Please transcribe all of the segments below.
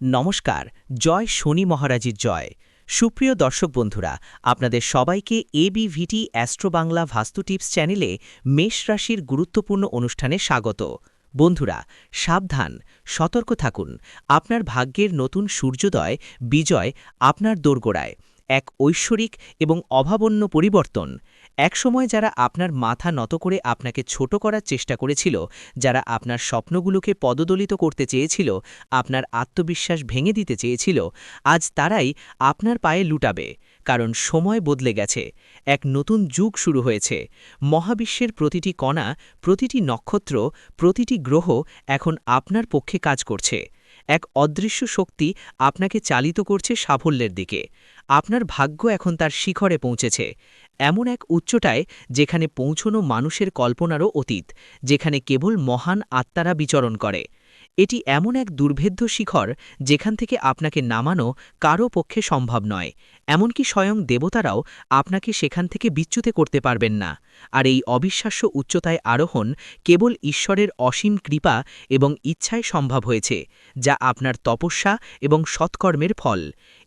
নমস্কার। জয় শনি মহারাজের জয়। সুপ্রিয় দর্শক বন্ধুরা, আপনাদের সবাইকে এবিভিটি অ্যাস্ট্রো বাংলা ভাস্তু টিপস চ্যানেলে মেষ রাশির গুরুত্বপূর্ণ অনুষ্ঠানে স্বাগত। বন্ধুরা, সাবধান, সতর্ক থাকুন। আপনার ভাগ্যের নতুন সূর্যোদয় বিজয় আপনার দোরগোড়ায়, এক ঐশ্বরিক এবং অভাবন্য পরিবর্তন। একসময় যারা আপনার মাথা নত করে আপনাকে ছোট করার চেষ্টা করেছিল, যারা আপনার স্বপ্নগুলোকে পদদলিত করতে চেয়েছিল, আপনার আত্মবিশ্বাস ভেঙে দিতে চেয়েছিল, আজ তারাই আপনার পায়ে লুটাবে। কারণ সময় বদলে গেছে, এক নতুন যুগ শুরু হয়েছে। মহাবিশ্বের প্রতিটি কণা, প্রতিটি নক্ষত্র, প্রতিটি গ্রহ এখন আপনার পক্ষে কাজ করছে। এক অদৃশ্য শক্তি আপনাকে চালিত করছে সাফল্যের দিকে। আপনার ভাগ্য এখন তার শিখরে পৌঁছেছে, এমন এক উচ্চতায় যেখানে পৌঁছনো মানুষের কল্পনারও অতীত, যেখানে কেবল মহান আত্মারা বিচরণ করে। এটি এমন এক দুর্ভেদ্য শিখর যেখান থেকে আপনাকে নামানো কারও পক্ষে সম্ভব নয়। এমনকি স্বয়ং দেবতারাও আপনাকে সেখান থেকে বিচ্যুত করতে পারবেন না। আর এই অবিশ্বাস্য উচ্চতায় আরোহণ কেবল ঈশ্বরের অসীম কৃপা এবং ইচ্ছায় সম্ভব হয়েছে, যা আপনার তপস্যা এবং সৎকর্মের ফল।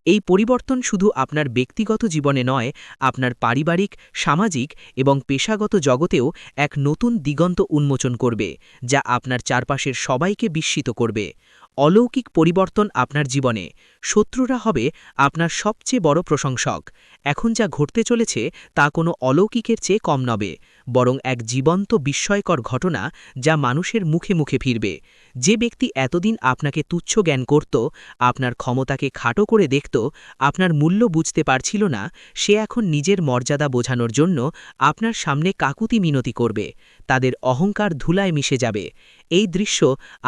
এই পরিবর্তন শুধু আপনার ব্যক্তিগত জীবনে নয়, আপনার পারিবারিক, সামাজিক এবং পেশাগত জগতেও এক নতুন দিগন্ত উন্মোচন করবে, যা আপনার চারপাশের সবাইকে বিস্মিত করবে। অলৌকিক পরিবর্তন আপনার জীবনে। শত্রুরা হবে আপনার সবচেয়ে বড় প্রশংসক। এখন যা ঘটতে চলেছে তা কোনো অলৌকিকের চেয়ে কম নবে, বরং এক জীবন্ত বিস্ময়কর ঘটনা যা মানুষের মুখে মুখে ফিরবে। যে ব্যক্তি এতদিন আপনাকে তুচ্ছ জ্ঞান করত, আপনার ক্ষমতাকে খাটো করে দেখত, আপনার মূল্য বুঝতে পারছিল না, সে এখন নিজের মর্যাদা বোঝানোর জন্য আপনার সামনে কাকুতি মিনতি করবে। তাদের অহংকার ধুলায় মিশে যাবে। এই দৃশ্য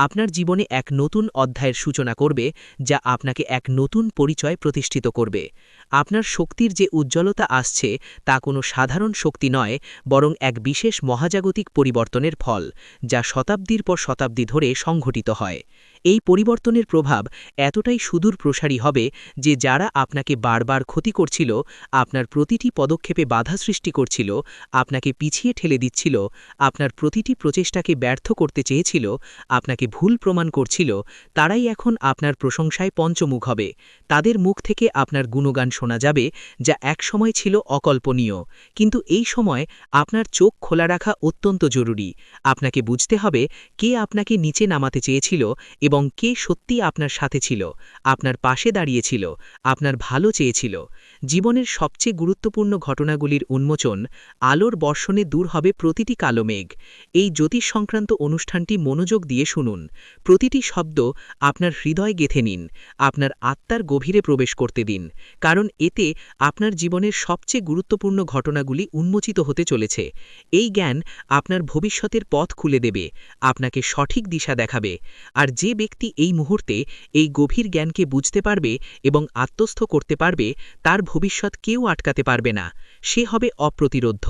আপনার জীবনে এক নতুন অধ্যায়ের সূচনা করবে, যা আপনাকে এক নতুন পরিচয় প্রতিষ্ঠিত করবে। আপনার শক্তির যে উজ্জ্বলতা আসছে তা কোনো সাধারণ শক্তি নয়, বরং এক বিশেষ মহাজাগতিক পরিবর্তনের ফল, যা শতাব্দীর পর শতাব্দী ধরে সংঘটিত হয়। এই পরিবর্তনের প্রভাব এতটাই সুদূর প্রসারী হবে যে যারা আপনাকে বারবার ক্ষতি করছিল, আপনার প্রতিটি পদক্ষেপে বাধা সৃষ্টি করছিল, আপনাকে পিছিয়ে ঠেলে দিচ্ছিল, আপনার প্রতিটি প্রচেষ্টাকে ব্যর্থ করতে চেয়েছিল, আপনাকে ভুল প্রমাণ করছিল, তারাই এখন আপনার প্রশংসায় পঞ্চমুখ হবে। তাদের মুখ থেকে আপনার গুণগান শোনা যাবে, যা একসময় ছিল অকল্পনীয়। কিন্তু এই সময় আপনার চোখ খোলা রাখা অত্যন্ত জরুরি। আপনাকে বুঝতে হবে কে আপনাকে নিচে নামাতে চেয়েছিল এবং কে সত্যি আপনার সাথে ছিল, আপনার পাশে দাঁড়িয়েছিল, আপনার ভালো চেয়েছিল। জীবনের সবচেয়ে গুরুত্বপূর্ণ ঘটনাগুলির উন্মোচন। আলোর বর্ষণে দূর হবে প্রতিটি কালো মেঘ। এই জ্যোতিষ সংক্রান্ত অনুষ্ঠানটি মনোযোগ দিয়ে শুনুন। প্রতিটি শব্দ আপনার হৃদয় গেঁথে নিন, আপনার আত্মার গভীরে প্রবেশ করতে দিন, কারণ এতে আপনার জীবনের সবচেয়ে গুরুত্বপূর্ণ ঘটনাগুলি উন্মোচিত হতে চলেছে। এই জ্ঞান আপনার ভবিষ্যতের পথ খুলে দেবে, আপনাকে সঠিক দিশা দেখাবে। আর যে ব্যক্তি এই মুহূর্তে এই গভীর জ্ঞানকে বুঝতে পারবে এবং আত্মস্থ করতে পারবে, তার ভবিষ্যৎ কেউ আটকাতে পারবে না। সে হবে অপ্রতিরোধ্য।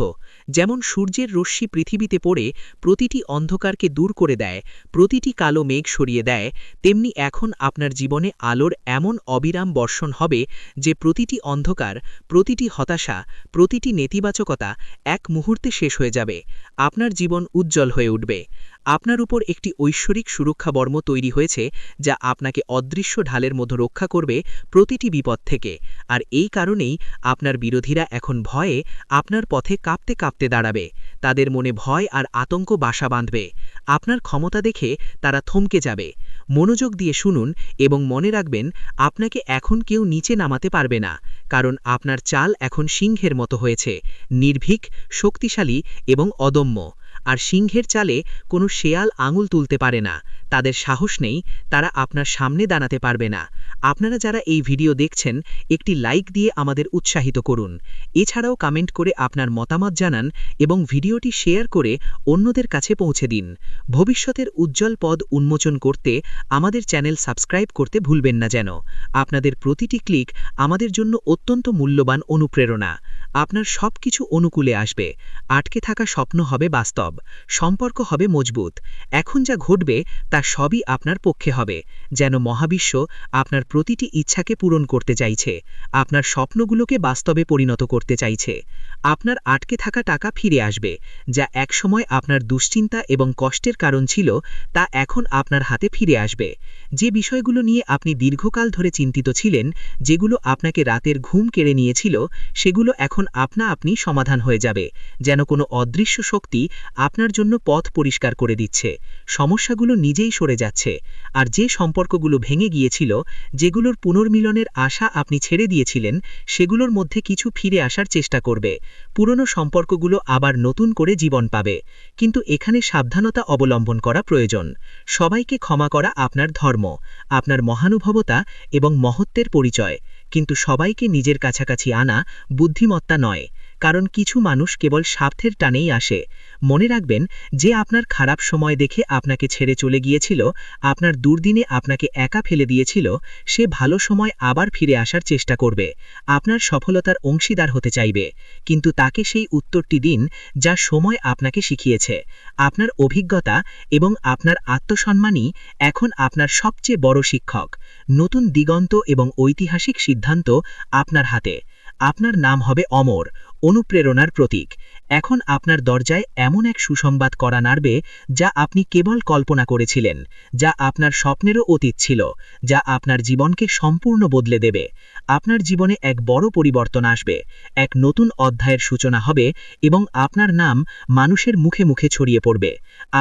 যেমন সূর্যের রশ্মি পৃথিবীতে পড়ে প্রতিটি অন্ধকারকে দূর করে দেয়, প্রতিটি কালো মেঘ সরিয়ে দেয়, তেমনি এখন আপনার জীবনে আলোর এমন অবিরাম বর্ষণ হবে যে প্রতিটি অন্ধকার, প্রতিটি হতাশা, প্রতিটি নেতিবাচকতা এক মুহূর্তে শেষ হয়ে যাবে। আপনার জীবন উজ্জ্বল হয়ে উঠবে। আপনার উপর একটি ঐশ্বরিক সুরক্ষা বর্ম তৈরি হয়েছে, যা আপনাকে অদৃশ্য ঢালের মধ্যে রক্ষা করবে প্রতিটি বিপদ থেকে। আর এই কারণেই আপনার বিরোধীরা এখন ভয়ে আপনার পথে কাঁপতে কাঁপতে দাঁড়াবে। তাদের মনে ভয় আর আতঙ্ক বাসা বাঁধবে। আপনার ক্ষমতা দেখে তারা থমকে যাবে। মনোযোগ দিয়ে শুনুন এবং মনে রাখবেন, আপনাকে এখন কেউ নিচে নামাতে পারবে না, কারণ আপনার চাল এখন সিংহের মতো হয়েছে, নির্ভীক, শক্তিশালী এবং অদম্য। আর সিংহের চালে কোনো শেয়াল আঙুল তুলতে পারে না। তাদের সাহস নেই, তারা আপনার সামনে দাঁড়াতে পারবে না। আপনারা যারা এই ভিডিও দেখছেন, একটি লাইক দিয়ে আমাদের উৎসাহিত করুন। এছাড়াও কমেন্ট করে আপনার মতামত জানান এবং ভিডিওটি শেয়ার করে অন্যদের কাছে পৌঁছে দিন। ভবিষ্যতের উজ্জ্বল পথ উন্মোচন করতে আমাদের চ্যানেল সাবস্ক্রাইব করতে ভুলবেন না যেন। আপনাদের প্রতিটি ক্লিক আমাদের জন্য অত্যন্ত মূল্যবান অনুপ্রেরণা। আপনার সবকিছু অনুকূলে আসবে। আটকে থাকা স্বপ্ন হবে বাস্তব, সম্পর্ক হবে মজবুত। এখন যা ঘটবে তা সবই আপনার পক্ষে হবে, যেন মহাবিশ্ব আপনার প্রতিটি ইচ্ছাকে পূরণ করতে চাইছে, আপনার স্বপ্নগুলোকে বাস্তবে পরিণত করতে চাইছে। আপনার আটকে থাকা টাকা ফিরে আসবে, যা একসময় আপনার দুশ্চিন্তা এবং কষ্টের কারণ ছিল, তা এখন আপনার হাতে ফিরে আসবে। যে বিষয়গুলো নিয়ে আপনি দীর্ঘকাল ধরে চিন্তিত ছিলেন, যেগুলো আপনাকে রাতের ঘুম কেড়ে নিয়েছিল, সেগুলো এখন আপনা আপনি সমাধান হয়ে যাবে, যেন কোনো অদৃশ্য শক্তি আপনার জন্য পথ পরিষ্কার করে দিচ্ছে। সমস্যাগুলো নিজেই সরে যাচ্ছে, আর যে সম্পর্কগুলো ভেঙে গিয়েছিল, যেগুলোর পুনর্মিলনের আশা আপনি ছেড়ে দিয়েছিলেন, সেগুলোর মধ্যে কিছু ফিরে আসার চেষ্টা করবে। পুরনো সম্পর্কগুলো আবার নতুন করে জীবন পাবে। কিন্তু এখানে সাবধানতা অবলম্বন করা প্রয়োজন। সবাইকে ক্ষমা করা আপনার ধর্ম, আপনার মহানুভবতা এবং মহত্বের পরিচয়, কিন্তু সবাইকে নিজের কাছাকাছি আনা বুদ্ধিমত্তা নয়, কারণ কিছু মানুষ কেবল স্বার্থের টানেই আসে। মনে রাখবেন, যে আপনার খারাপ সময় দেখে আপনাকে ছেড়ে চলে গিয়েছিল, আপনার দুর্দিনে আপনাকে একা ফেলে দিয়েছিল, সে ভালো সময় আবার ফিরে আসার চেষ্টা করবে, আপনার সফলতার অংশীদার হতে চাইবে। কিন্তু তাকে সেই উত্তরটি দিন যা সময় আপনাকে শিখিয়েছে। আপনার অভিজ্ঞতা এবং আপনার আত্মসম্মানই এখন আপনার সবচেয়ে বড় শিক্ষক। নতুন দিগন্ত এবং ঐতিহাসিক সিদ্ধান্ত আপনার হাতে। আপনার নাম হবে অমর, অনুপ্রেরণার প্রতীক। এখন আপনার দরজায় এমন এক সুসংবাদ করা নাড়বে, যা আপনি কেবল কল্পনা করেছিলেন, যা আপনার স্বপ্নেরও অতীত ছিল, যা আপনার জীবনকে সম্পূর্ণ বদলে দেবে। আপনার জীবনে এক বড় পরিবর্তন আসবে, এক নতুন অধ্যায়ের সূচনা হবে, এবং আপনার নাম মানুষের মুখে মুখে ছড়িয়ে পড়বে।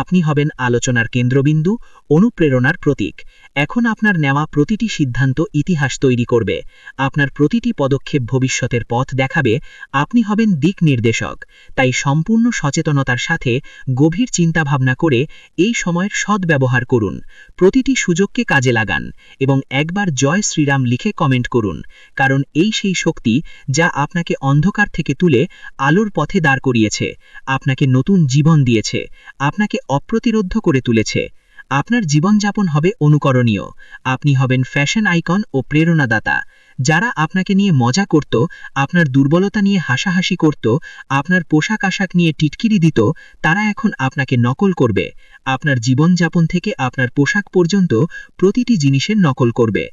আপনি হবেন আলোচনার কেন্দ্রবিন্দু, অনুপ্রেরণার প্রতীক। এখন আপনার নেওয়া প্রতিটি সিদ্ধান্ত ইতিহাস তৈরি করবে, আপনার প্রতিটি পদক্ষেপ ভবিষ্যতের পথ দেখাবে। আপনি হবেন দিক নির্দেশক। তাই সম্পূর্ণ সচেতনতার সাথে গভীর চিন্তাভাবনা করে এই সময়ের সদ্ব্যবহার করুন। প্রতিটি সুযোগকে কাজে লাগান এবং একবার জয় শ্রীরাম লিখে কমেন্ট করুন, কারণ এই সেই শক্তি যা আপনাকে অন্ধকার থেকে তুলে আলোর পথে দাঁড় করিয়েছে, আপনাকে নতুন জীবন দিয়েছে, আপনাকে অপ্রতিরোধ্য করে তুলেছে। আপনার জীবনযাপন হবে অনুকরণীয়। আপনি হবেন ফ্যাশন আইকন ও প্রেরণাদাতা। যারা আপনাকে নিয়ে মজা করত, আপনার দুর্বলতা নিয়ে হাসাহাসি করত, আপনার পোশাক আশাক নিয়ে টিটকিরি দিত, তারা এখন আপনাকে নকল করবে। আপনার জীবনযাপন থেকে আপনার পোশাক পর্যন্ত প্রতিটি জিনিসের নকল করবে।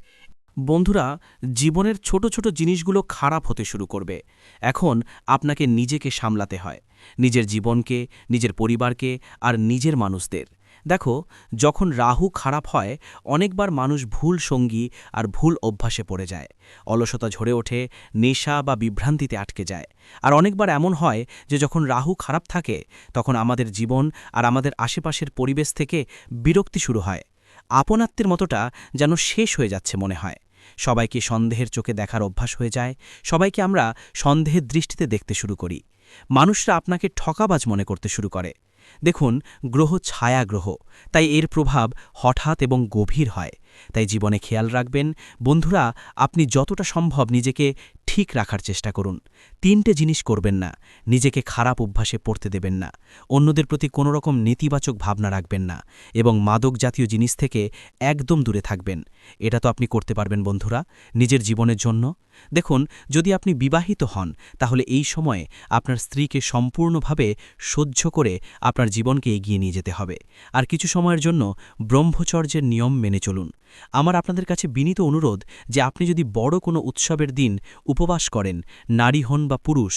বন্ধুরা, জীবনের ছোট ছোট জিনিসগুলো খারাপ হতে শুরু করবে। এখন আপনাকে নিজেকে সামলাতে হয়, নিজের জীবনকে, নিজের পরিবারকে আর নিজের মানুষদের। দেখো, যখন রাহু খারাপ হয়, অনেকবার মানুষ ভুল সঙ্গী আর ভুল অভ্যাসে পড়ে যায়, অলসতা ঝরে ওঠে, নেশা বা বিভ্রান্তিতে আটকে যায়। আর অনেকবার এমন হয় যে যখন রাহু খারাপ থাকে, তখন আমাদের জীবন আর আমাদের আশেপাশের পরিবেশ থেকে বিরক্তি শুরু হয়। আপনাত্মের মতোটা যেন শেষ হয়ে যাচ্ছে মনে হয়। সবাইকে সন্দেহের চোখে দেখার অভ্যাস হয়ে যায়, সবাইকে আমরা সন্দেহের দৃষ্টিতে দেখতে শুরু করি। মানুষরা আপনাকে ঠকাবাজ মনে করতে শুরু করে। দেখুন, গ্রহ ছায়া গ্রহ, তাই এর প্রভাব হঠাৎ এবং গভীর হয়। তাই জীবনে খেয়াল রাখবেন বন্ধুরা, আপনি যতটা সম্ভব নিজেকে ঠিক রাখার চেষ্টা করুন। তিনটে জিনিস করবেন না: নিজেকে খারাপ অভ্যাসে পড়তে দেবেন না, অন্যদের প্রতি কোনো রকম নেতিবাচক ভাবনা রাখবেন না, এবং মাদক জাতীয় জিনিস থেকে একদম দূরে থাকবেন। এটা তো আপনি করতে পারবেন বন্ধুরা, নিজের জীবনের জন্য। দেখুন, যদি আপনি বিবাহিত হন, তাহলে এই সময়ে আপনার স্ত্রীকে সম্পূর্ণভাবে সহ্য করে আপনার জীবনকে এগিয়ে নিয়ে যেতে হবে। আর কিছু সময়ের জন্য ব্রহ্মচর্যের নিয়ম মেনে চলুন। আমার আপনাদের কাছে বিনীত অনুরোধ যে আপনি যদি বড় কোনো উৎসবের দিন উপবাস করেন, নারী হন বা পুরুষ,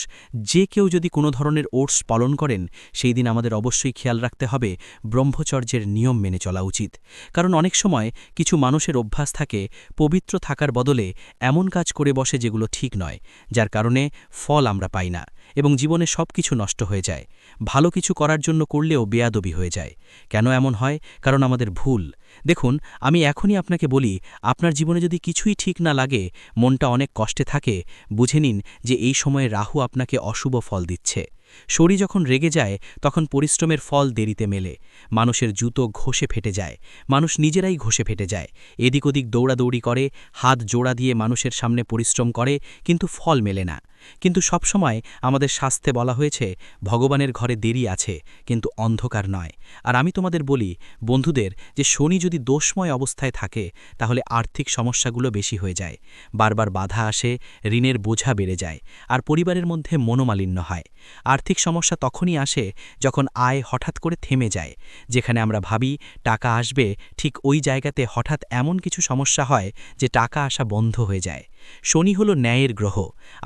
যে কেউ যদি কোনো ধরনের ওটস পালন করেন, সেই দিন আমাদের অবশ্যই খেয়াল রাখতে হবে ব্রহ্মচর্যের নিয়ম মেনে চলা উচিত। কারণ অনেক সময় কিছু মানুষের অভ্যাস থাকে পবিত্র থাকার বদলে এমন কাজ করে বসে যেগুলো ঠিক নয়, যার কারণে ফল আমরা পাই না এবং জীবনে সব কিছু নষ্ট হয়ে যায়। ভালো কিছু করার জন্য করলেও বেয়াদবি হয়ে যায়। কেন এমন হয়? কারণ আমাদের ভুল। দেখুন, আমি এখনই আপনাকে বলি, আপনার জীবনে যদি কিছুই ঠিক না লাগে, মনটা অনেক কষ্টে থাকে, বুঝে নিন যে এই সময়ে রাহু আপনাকে অশুভ ফল দিচ্ছে। শরীর যখন রেগে যায়, তখন পরিশ্রমের ফল দেরিতে মেলে। মানুষের জুতো ঘষে ফেটে যায়, মানুষ নিজেরাই ঘষে ফেটে যায়। এদিক ওদিক দৌড়াদৌড়ি করে, হাত জোড়া দিয়ে মানুষের সামনে পরিশ্রম করে, কিন্তু ফল মেলে না। কিন্তু সবসময় আমাদের শাস্ত্রে বলা হয়েছে, ভগবানের ঘরে দেরি আছে, কিন্তু অন্ধকার নয়। আর আমি তোমাদের বলি বন্ধুদের, যে শনি যদি দোষময় অবস্থায় থাকে, তাহলে আর্থিক সমস্যাগুলো বেশি হয়ে যায়, বারবার বাধা আসে, ঋণের বোঝা বেড়ে যায়, আর পরিবারের মধ্যে মনোমালিন্য হয়। আর আর্থিক সমস্যা তখনই আসে যখন আয় হঠাৎ করে থেমে যায়। যেখানে আমরা ভাবি টাকা আসবে, ঠিক ওই জায়গাতে হঠাৎ এমন কিছু সমস্যা হয় যে টাকা আসা বন্ধ হয়ে যায়। শনি হলো ন্যায়ের গ্রহ।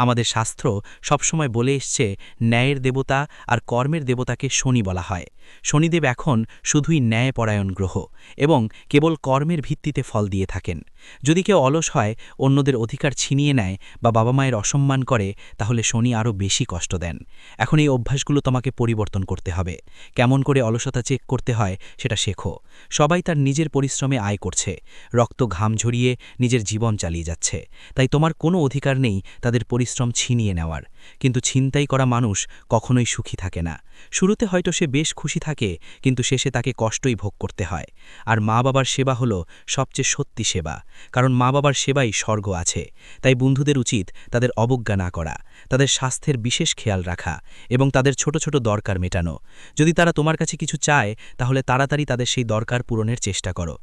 আমাদের শাস্ত্র সবসময় বলে এসছে ন্যায়ের দেবতা আর কর্মের দেবতাকে শনি বলা হয়। শনিদেব এখন শুধুই ন্যায়পরায়ণ গ্রহ এবং কেবল কর্মের ভিত্তিতে ফল দিয়ে থাকেন। যদি কেউ অলস হয়, অন্যদের অধিকার ছিনিয়ে নেয় বা বাবা মায়ের অসম্মান করে, তাহলে শনি আরও বেশি কষ্ট দেন। এখন এই অভ্যাসগুলো তোমাকে পরিবর্তন করতে হবে। কেমন করে অলসতা চেক করতে হয় সেটা শেখো। সবাই তার নিজের পরিশ্রমে আয় করছে, রক্ত ঘাম ঝরিয়ে নিজের জীবন চালিয়ে যাচ্ছে। তাই তোমার কোনো অধিকার নেই তাদের পরিশ্রম ছিনিয়ে নেওয়ার। কিন্তু ছিনতাই করা মানুষ কখনোই সুখী থাকে না। শুরুতে হয়তো সে বেশ খুশি থাকে, কিন্তু শেষে তাকে কষ্টই ভোগ করতে হয়। আর মা বাবার সেবা হলো সবচেয়ে সত্যি সেবা, কারণ মা বাবার সেবাই স্বর্গ আছে। তাই বন্ধুদের উচিত তাদের অবজ্ঞা না করা, তাদের স্বাস্থ্যের বিশেষ খেয়াল রাখা এবং তাদের ছোট ছোট দরকার মেটানো। যদি তারা তোমার কাছে কিছু চায়, তাহলে তাড়াতাড়ি তাদের সেই দরকার পূরণের চেষ্টা করো।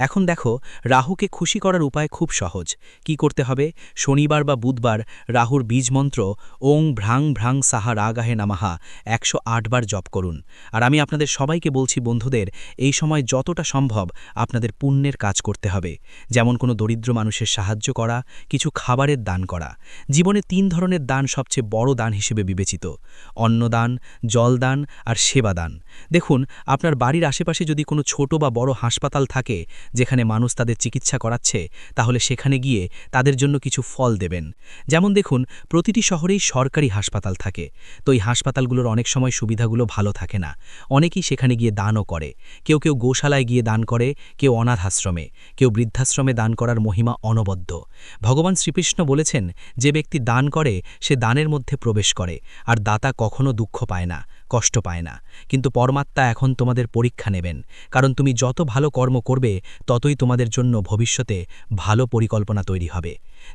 এখন দেখো, রাহুকে খুশি করার উপায় খুব সহজ। কি করতে হবে? শনিবার বা বুধবার রাহুর বীজ মন্ত্র ওং ভ্রাং ভ্রাং সাহা রাগাহে নামাহা 108 বার জপ করুন। আর আমি আপনাদের সবাইকে বলছি বন্ধুদের, এই সময় যতটা সম্ভব আপনাদের পুণ্যের কাজ করতে হবে। যেমন কোনো দরিদ্র মানুষের সাহায্য করা, কিছু খাবারের দান করা। জীবনে 3 ধরনের দান সবচেয়ে বড় দান হিসেবে বিবেচিত: অন্নদান, জলদান আর সেবাদান। দেখুন, আপনার বাড়ির আশেপাশে যদি কোনো ছোট বা বড় হাসপাতাল থাকে যেখানে মানুষ তাদের চিকিৎসা করাচ্ছে, তাহলে সেখানে গিয়ে তাদের জন্য কিছু ফল দেবেন। যেমন দেখুন, প্রতিটি শহরেই সরকারি হাসপাতাল থাকে, তো এই হাসপাতালগুলোর অনেক সময় সুবিধাগুলো ভালো থাকে না। অনেকেই সেখানে গিয়ে দানও করে। কেউ কেউ গোশালায় গিয়ে দান করে, কেউ অনাথ আশ্রমে, কেউ বৃদ্ধাশ্রমে। দান করার মহিমা অনবদ্য। ভগবান শ্রীকৃষ্ণ বলেছেন, যে ব্যক্তি দান করে সে দানের মধ্যে প্রবেশ করে, আর দাতা কখনো দুঃখ পায় না, কষ্ট পায় না। কিন্তু পরমাত্মা এখন তোমাদের পরীক্ষা নেবেন, কারণ তুমি যত ভালো কর্ম করবে ততই তোমাদের জন্য ভবিষ্যতে ভালো পরিকল্পনা তৈরি হবে।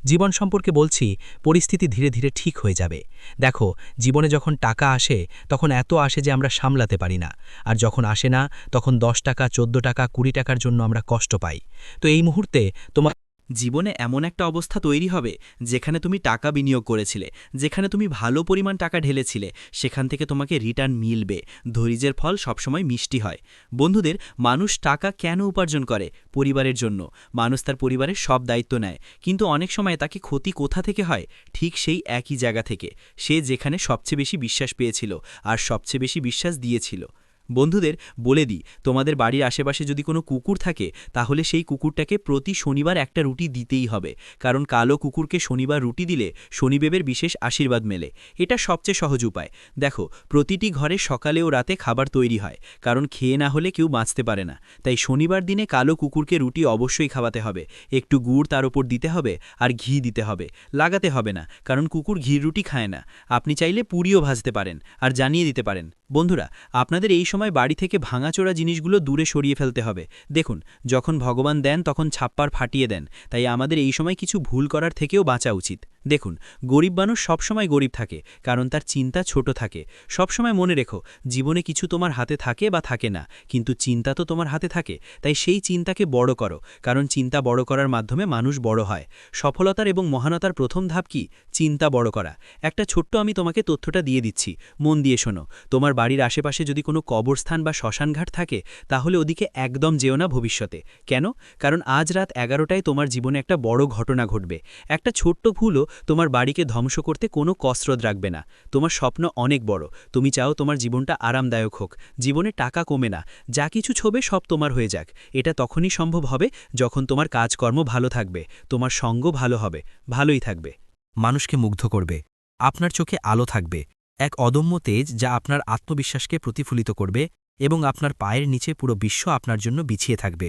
জীবন সম্পর্কে বলছি, পরিস্থিতি ধীরে ধীরে ঠিক হয়ে যাবে। দেখো, জীবনে যখন টাকা আসে তখন এত আসে যে আমরা সামলাতে পারি না, আর যখন আসে না তখন 10 টাকা, 14 টাকা, 20 টাকার জন্য আমরা কষ্ট পাই। তো এই মুহূর্তে তোমার জীবনে এমন একটা অবস্থা তৈরি হবে যেখানে তুমি টাকা বিনিয়োগ করেছিলে, যেখানে তুমি ভালো পরিমাণ টাকা ঢেলেছিলে, সেখান থেকে তোমাকে রিটার্ন মিলবে। ধৈর্যের ফল সবসময় মিষ্টি হয়। বন্ধুদের, মানুষ টাকা কেন উপার্জন করে? পরিবারের জন্য। মানুষ তার পরিবারের সব দায়িত্ব নেয়, কিন্তু অনেক সময় তাকে ক্ষতি কোথা থেকে হয়? ঠিক সেই একই জায়গা থেকে, সে যেখানে সবচেয়ে বেশি বিশ্বাস পেয়েছিল আর সবচেয়ে বেশি বিশ্বাস দিয়েছিল। বন্ধুদের, বলে দিই, তোমাদের বাড়ির আশেপাশে যদি কোনো কুকুর থাকে, তাহলে সেই কুকুরটাকে প্রতি শনিবার একটা রুটি দিতেই হবে, কারণ কালো কুকুরকে শনিবার রুটি দিলে শনিদেবের বিশেষ আশীর্বাদ মেলে। এটা সবচেয়ে সহজ উপায়। দেখো, প্রতিটি ঘরে সকালে ও রাতে খাবার তৈরি হয়, কারণ খেয়ে না হলে কেউ বাঁচতে পারে না। তাই শনিবার দিনে কালো কুকুরকে রুটি অবশ্যই খাওয়াতে হবে। একটু গুড় তার উপর দিতে হবে আর ঘি দিতে হবে। লাগাতে হবে না, কারণ কুকুর ঘির রুটি খায় না। আপনি চাইলে পুরিও ভাজতে পারেন আর জানিয়ে দিতে পারেন। বন্ধুরা, আপনাদের এই সময় বাড়ি থেকে ভাঙাচোরা জিনিসগুলো দূরে সরিয়ে ফেলতে হবে। দেখুন, যখন ভগবান দেন তখন ছাপ্পার ফাটিয়ে দেন, তাই আমাদের এই সময় কিছু ভুল করার থেকেও বাঁচা উচিত। দেখুন, গরিব মানুষ সবসময় গরিব থাকে, কারণ তার চিন্তা ছোট থাকে। সবসময় মনে রেখো, জীবনে কিছু তোমার হাতে থাকে বা থাকে না, কিন্তু চিন্তা তো তোমার হাতে থাকে। তাই সেই চিন্তাকে বড় করো, কারণ চিন্তা বড় করার মাধ্যমে মানুষ বড় হয়। সফলতার এবং মহানতার প্রথম ধাপ কি? চিন্তা বড় করা। একটা ছোট্ট আমি তোমাকে তথ্যটা দিয়ে দিচ্ছি, মন দিয়ে শোনো। তোমার বাড়ির আশেপাশে যদি কোনো কবরস্থান বা শ্মশানঘাট থাকে, তাহলে ওদিকে একদম যেও না ভবিষ্যতে। কেন? কারণ আজ রাত 11টায় তোমার জীবনে একটা বড় ঘটনা ঘটবে। একটা ছোট্ট ভুলও তোমার বাড়িকে ধ্বংস করতে কোনো কসরত রাখবে না। তোমার স্বপ্ন অনেক বড়, তুমি চাও তোমার জীবনটা আরামদায়ক হোক, জীবনে টাকা কমে না, যা কিছু ছবে সব তোমার হয়ে যাক। এটা তখনই সম্ভব হবে যখন তোমার কাজকর্ম ভালো থাকবে, তোমার সঙ্গ ভালো হবে, ভালোই থাকবে। মানুষকে মুগ্ধ করবে, আপনার চোখে আলো থাকবে, এক অদম্য তেজ যা আপনার আত্মবিশ্বাসকে প্রতিফলিত করবে এবং আপনার পায়ের নিচে পুরো বিশ্ব আপনার জন্য বিছিয়ে থাকবে।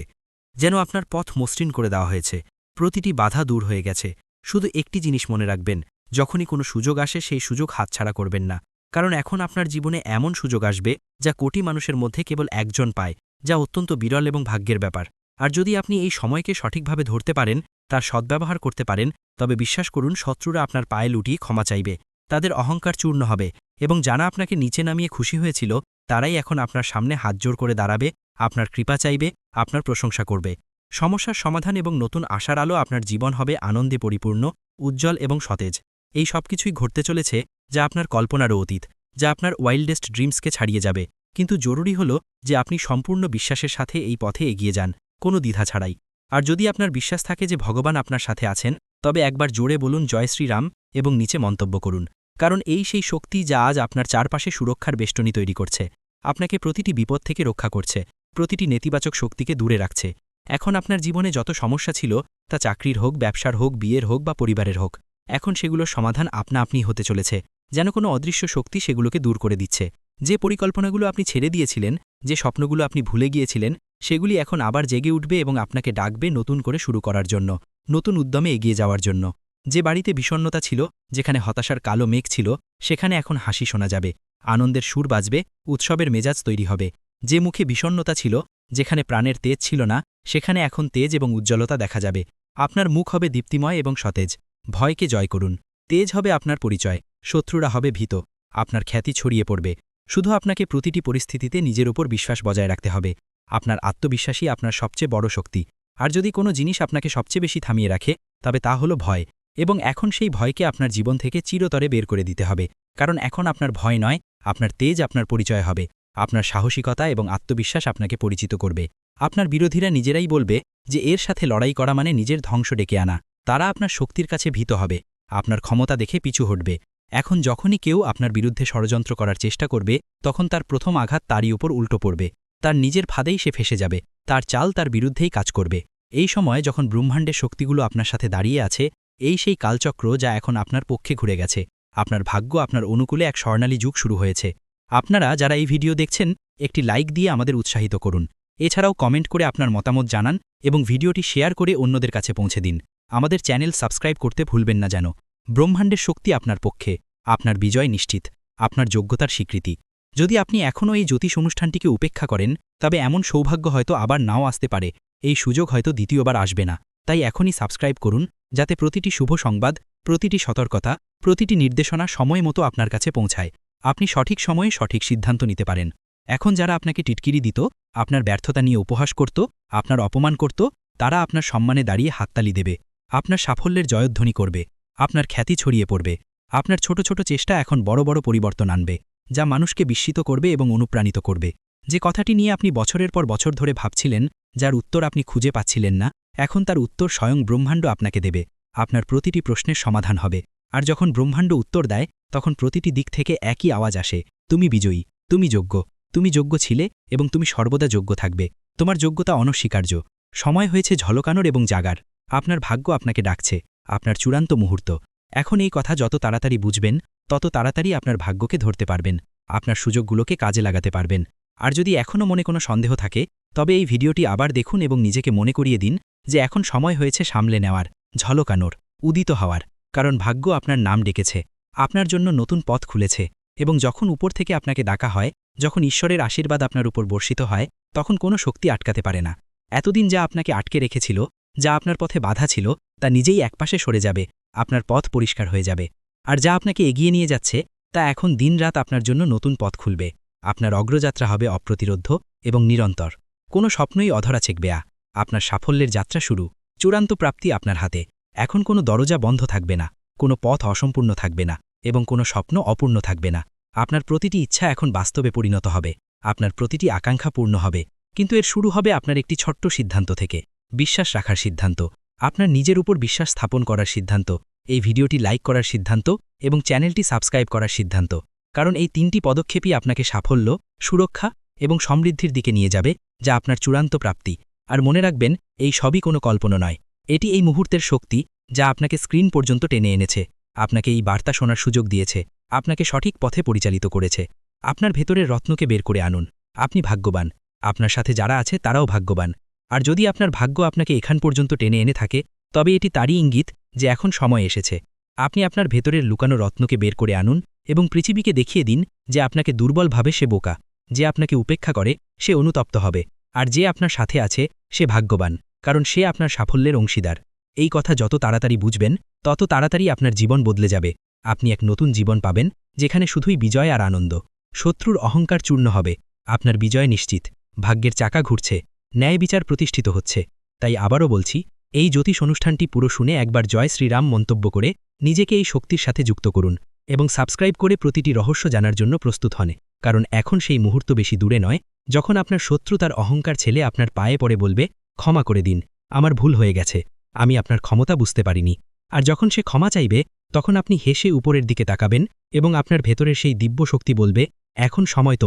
যেন আপনার পথ মসৃণ করে দেওয়া হয়েছে, প্রতিটি বাধা দূর হয়ে গেছে। শুধু একটি জিনিস মনে রাখবেন, যখনই কোনো সুযোগ আসে সেই সুযোগ হাতছাড়া করবেন না, কারণ এখন আপনার জীবনে এমন সুযোগ আসবে যা কোটি মানুষের মধ্যে কেবল একজন পায়, যা অত্যন্ত বিরল এবং ভাগ্যের ব্যাপার। আর যদি আপনি এই সময়কে সঠিকভাবে ধরতে পারেন, তার সদ্ব্যবহার করতে পারেন, তবে বিশ্বাস করুন, শত্রুরা আপনার পায়ে লুটিয়ে ক্ষমা চাইবে, তাদের অহংকার চূর্ণ হবে, এবং যারা আপনাকে নিচে নামিয়ে খুশি হয়েছিল তারাই এখন আপনার সামনে হাতজোড় করে দাঁড়াবে, আপনার কৃপা চাইবে, আপনার প্রশংসা করবে। সমস্যার সমাধান এবং নতুন আশার আলো আপনার জীবন হবে আনন্দে পরিপূর্ণ, উজ্জ্বল এবং সতেজ। এই সবকিছুই ঘটতে চলেছে যা আপনার কল্পনারও অতীত, যা আপনার ওয়াইল্ডেস্ট ড্রিমসকে ছাড়িয়ে যাবে, কিন্তু জরুরি হল যে আপনি সম্পূর্ণ বিশ্বাসের সাথে এই পথে এগিয়ে যান, কোনো দ্বিধা ছাড়াই। আর যদি আপনার বিশ্বাস থাকে যে ভগবান আপনার সাথে আছেন, তবে একবার জোরে বলুন জয় শ্রীরাম এবং নিচে মন্তব্য করুন, কারণ এই সেই শক্তি যা আজ আপনার চারপাশে সুরক্ষার বেষ্টনী তৈরি করছে, আপনাকে প্রতিটি বিপদ থেকে রক্ষা করছে, প্রতিটি নেতিবাচক শক্তিকে দূরে রাখছে। এখন আপনার জীবনে যত সমস্যা ছিল, তা চাকরির হোক, ব্যবসার হোক, বিয়ের হোক বা পরিবারের হোক, এখন সেগুলোর সমাধান আপনা আপনি হতে চলেছে, যেন কোনো অদৃশ্য শক্তি সেগুলোকে দূর করে দিচ্ছে। যে পরিকল্পনাগুলো আপনি ছেড়ে দিয়েছিলেন, যে স্বপ্নগুলো আপনি ভুলে গিয়েছিলেন, সেগুলি এখন আবার জেগে উঠবে এবং আপনাকে ডাকবে নতুন করে শুরু করার জন্য, নতুন উদ্যমে এগিয়ে যাওয়ার জন্য। যে বাড়িতে বিষণ্ণতা ছিল, যেখানে হতাশার কালো মেঘ ছিল, সেখানে এখন হাসি শোনা যাবে, আনন্দের সুর বাজবে, উৎসবের মেজাজ তৈরি হবে। যে মুখে বিষণ্ণতা ছিল, যেখানে প্রাণের তেজ ছিল না, সেখানে এখন তেজ এবং উজ্জ্বলতা দেখা যাবে। আপনার মুখ হবে দীপ্তিময় এবং সতেজ। ভয়কে জয় করুন। তেজ হবে আপনার পরিচয়, শত্রুরা হবে ভীত, আপনার খ্যাতি ছড়িয়ে পড়বে। শুধু আপনাকে প্রতিটি পরিস্থিতিতে নিজের উপর বিশ্বাস বজায় রাখতে হবে। আপনার আত্মবিশ্বাসই আপনার সবচেয়ে বড় শক্তি। আর যদি কোনো জিনিস আপনাকে সবচেয়ে বেশি থামিয়ে রাখে, তবে তা হলো ভয়, এবং এখন সেই ভয়কে আপনার জীবন থেকে চিরতরে বের করে দিতে হবে। কারণ এখন আপনার ভয় নয়, আপনার তেজ আপনার পরিচয় হবে। আপনার সাহসিকতা এবং আত্মবিশ্বাস আপনাকে পরিচিত করবে। আপনার বিরোধীরা নিজেরাই বলবে যে এর সাথে লড়াই করা মানে নিজের ধ্বংস ডেকে আনা। তারা আপনার শক্তির কাছে ভীত হবে, আপনার ক্ষমতা দেখে পিছু হটবে। এখন যখনই কেউ আপনার বিরুদ্ধে ষড়যন্ত্র করার চেষ্টা করবে, তখন তার প্রথম আঘাত তারই উপর উল্টো পড়বে। তার নিজের ফাঁদেই সে ফেসে যাবে, তার চাল তার বিরুদ্ধেই কাজ করবে। এই সময় যখন ব্রহ্মাণ্ডের শক্তিগুলো আপনার সাথে দাঁড়িয়ে আছে, এই সেই কালচক্র যা এখন আপনার পক্ষে ঘুরে গেছে। আপনার ভাগ্য আপনার অনুকূলে এক স্বর্ণালী যুগ শুরু হয়েছে। আপনারা যারা এই ভিডিও দেখছেন, একটি লাইক দিয়ে আমাদের উৎসাহিত করুন। এছাড়াও কমেন্ট করে আপনার মতামত জানান এবং ভিডিওটি শেয়ার করে অন্যদের কাছে পৌঁছে দিন। আমাদের চ্যানেল সাবস্ক্রাইব করতে ভুলবেন না যেন। ব্রহ্মাণ্ডের শক্তি আপনার পক্ষে, আপনার বিজয় নিশ্চিত, আপনার যোগ্যতার স্বীকৃতি। যদি আপনি এখনও এই জ্যোতিষ অনুষ্ঠানটিকে উপেক্ষা করেন, তবে এমন সৌভাগ্য হয়তো আবার নাও আসতে পারে, এই সুযোগ হয়তো দ্বিতীয়বার আসবে না। তাই এখনই সাবস্ক্রাইব করুন, যাতে প্রতিটি শুভ সংবাদ, প্রতিটি সতর্কতা, প্রতিটি নির্দেশনা সময় মতো আপনার কাছে পৌঁছায়। আপনি সঠিক সময়ে সঠিক সিদ্ধান্ত নিতে পারেন। এখন যারা আপনাকে টিটকিরি দিত, আপনার ব্যর্থতা নিয়ে উপহাস করত, আপনার অপমান করত, তারা আপনার সম্মানে দাঁড়িয়ে হাততালি দেবে, আপনার সাফল্যের জয়ধ্বনি করবে, আপনার খ্যাতি ছড়িয়ে পড়বে। আপনার ছোট ছোট চেষ্টা এখন বড় বড় পরিবর্তন আনবে, যা মানুষকে বিস্মিত করবে এবং অনুপ্রাণিত করবে। যে কথাটি নিয়ে আপনি বছরের পর বছর ধরে ভাবছিলেন, যার উত্তর আপনি খুঁজে পাচ্ছিলেন না, এখন তার উত্তর স্বয়ং ব্রহ্মাণ্ড আপনাকে দেবে। আপনার প্রতিটি প্রশ্নের সমাধান হবে। আর যখন ব্রহ্মাণ্ড উত্তর দেয়, তখন প্রতিটি দিক থেকে একই আওয়াজ আসে, তুমি বিজয়ী, তুমি যোগ্য, তুমি যোগ্য ছিলে এবং তুমি সর্বদা যোগ্য থাকবে। তোমার যোগ্যতা অনস্বীকার্য। সময় হয়েছে ঝলকানোর এবং জাগার। আপনার ভাগ্য আপনাকে ডাকছে, আপনার চূড়ান্ত মুহূর্ত। এখন এই কথা যত তাড়াতাড়ি বুঝবেন, তত তাড়াতাড়ি আপনার ভাগ্যকে ধরতে পারবেন, আপনার সুযোগগুলোকে কাজে লাগাতে পারবেন। আর যদি এখনও মনে কোনো সন্দেহ থাকে, তবে এই ভিডিওটি আবার দেখুন এবং নিজেকে মনে করিয়ে দিন যে এখন সময় হয়েছে সামলে নেওয়ার, ঝলকানোর, উদিত হওয়ার। কারণ ভাগ্য আপনার নাম ডেকেছে, আপনার জন্য নতুন পথ খুলেছে। এবং যখন উপর থেকে আপনাকে ডাকা হয়, যখন ঈশ্বরের আশীর্বাদ আপনার উপর বর্ষিত হয়, তখন কোনো শক্তি আটকাতে পারে না। এতদিন যা আপনাকে আটকে রেখেছিল, যা আপনার পথে বাধা ছিল, তা নিজেই একপাশে সরে যাবে, আপনার পথ পরিষ্কার হয়ে যাবে। আর যা আপনাকে এগিয়ে নিয়ে যাচ্ছে, তা এখন দিনরাত আপনার জন্য নতুন পথ খুলবে। আপনার অগ্রযাত্রা হবে অপ্রতিরোধ্য এবং নিরন্তর। কোনো স্বপ্নই অধরা চেকবে। আপনার সাফল্যের যাত্রা শুরু, চূড়ান্ত প্রাপ্তি আপনার হাতে। এখন কোনো দরজা বন্ধ থাকবে না, কোনো পথ অসম্পূর্ণ থাকবে না, এবং কোনো স্বপ্ন অপূর্ণ থাকবে না। আপনার প্রতিটি ইচ্ছা এখন বাস্তবে পরিণত হবে, আপনার প্রতিটি আকাঙ্ক্ষা পূর্ণ হবে। কিন্তু এর শুরু হবে আপনার একটি ছোট্ট সিদ্ধান্ত থেকে, বিশ্বাস রাখার সিদ্ধান্ত, আপনার নিজের উপর বিশ্বাস স্থাপন করার সিদ্ধান্ত, এই ভিডিওটি লাইক করার সিদ্ধান্ত এবং চ্যানেলটি সাবস্ক্রাইব করার সিদ্ধান্ত। কারণ এই তিনটি পদক্ষেপই আপনাকে সাফল্য, সুরক্ষা এবং সমৃদ্ধির দিকে নিয়ে যাবে, যা আপনার চূড়ান্ত প্রাপ্তি। আর মনে রাখবেন, এই সবই কোনো কল্পনা নয়, এটি এই মুহূর্তের শক্তি, যা আপনাকে স্ক্রিন পর্যন্ত টেনে এনেছে, আপনাকে এই বার্তা শোনার সুযোগ দিয়েছে, আপনাকে সঠিক পথে পরিচালিত করেছে। আপনার ভেতরের রত্নকে বের করে আনুন। আপনি ভাগ্যবান, আপনার সাথে যারা আছে তারাও ভাগ্যবান। আর যদি আপনার ভাগ্য আপনাকে এখান পর্যন্ত টেনে এনে থাকে, তবে এটি তারই ইঙ্গিত যে এখন সময় এসেছে। আপনি আপনার ভেতরের লুকানো রত্নকে বের করে আনুন এবং পৃথিবীকে দেখিয়ে দিন যে আপনাকে দুর্বল ভাবে সে বোকা, যে আপনাকে উপেক্ষা করে সে অনুতপ্ত হবে, আর যে আপনার সাথে আছে সে ভাগ্যবান, কারণ সে আপনার সাফল্যের অংশীদার। এই কথা যত তাড়াতাড়ি বুঝবেন, তত তাড়াতাড়ি আপনার জীবন বদলে যাবে। আপনি এক নতুন জীবন পাবেন, যেখানে শুধুই বিজয় আর আনন্দ। শত্রুর অহংকার চূর্ণ হবে, আপনার বিজয় নিশ্চিত। ভাগ্যের চাকা ঘুরছে, ন্যায় বিচার প্রতিষ্ঠিত হচ্ছে। তাই আবারও বলছি, এই জ্যোতিষ অনুষ্ঠানটি পুরো শুনে একবার জয় শ্রীরাম মন্তব্য করে নিজেকে এই শক্তির সাথে যুক্ত করুন এবং সাবস্ক্রাইব করে প্রতিটি রহস্য জানার জন্য প্রস্তুত হন, কারণ এখন সেই মুহূর্ত বেশি দূরে নয় যখন আপনার শত্রু তার অহংকার ছেলে আপনার পায়ে পড়ে বলবে, ক্ষমা করে দিন, আমার ভুল হয়ে গেছে, আমি আপনার ক্ষমতা বুঝতে পারিনি। আর যখন সে ক্ষমা চাইবে তখন আপনি হেসে উপরের দিকে তাকাবেন এবং আপনার ভেতরের সেই দিব্য শক্তি বলবে, এখন সময়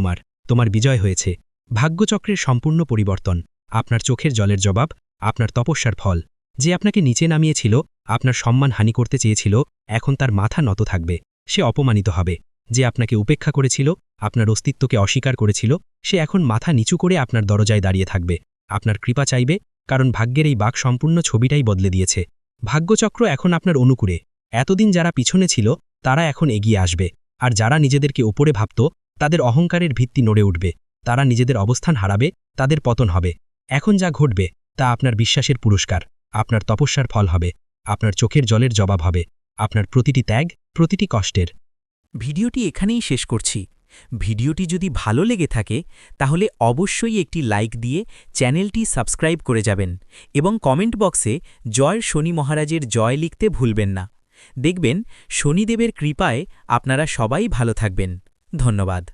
তোমার বিজয় হয়েছে। ভাগ্যচক্রের সম্পূর্ণ পরিবর্তন, আপনার চোখের জলের জবাব, আপনার তপস্যার ফল। যে আপনাকে নিচে নামিয়েছিল, আপনার সম্মান হানি করতে চেয়েছিল, এখন তার মাথা নত থাকবে, সে অপমানিত হবে। যে আপনাকে উপেক্ষা করেছিল, আপনার অস্তিত্বকে অস্বীকার করেছিল, সে এখন মাথা নিচু করে আপনার দরজায় দাঁড়িয়ে থাকবে, আপনার কৃপা চাইবে, কারণ ভাগ্যের এই বাক সম্পূর্ণ ছবিটাই বদলে দিয়েছে। ভাগ্যচক্র এখন আপনার অনুকূলে। এতদিন যারা পিছনে ছিল তারা এখন এগিয়ে আসবে, আর যারা নিজেদেরকে ওপরে ভাবত তাদের অহংকারের ভিত্তি নড়ে উঠবে, তারা নিজেদের অবস্থান হারাবে, তাদের পতন হবে। এখন যা ঘটবে তা আপনার বিশ্বাসের পুরস্কার, আপনার তপস্যার ফল হবে, আপনার চোখের জলের জবাব হবে, আপনার প্রতিটি ত্যাগ, প্রতিটি কষ্টের। ভিডিওটি এখানেই শেষ করছি। ভিডিওটি যদি ভালো লেগে থাকে তাহলে অবশ্যই একটি লাইক দিয়ে চ্যানেলটি সাবস্ক্রাইব করে যাবেন এবং কমেন্ট বক্সে জয় শনি মহারাজের জয় লিখতে ভুলবেন না। দেখবেন শনিদেবের কৃপায় আপনারা সবাই ভালো থাকবেন। ধন্যবাদ।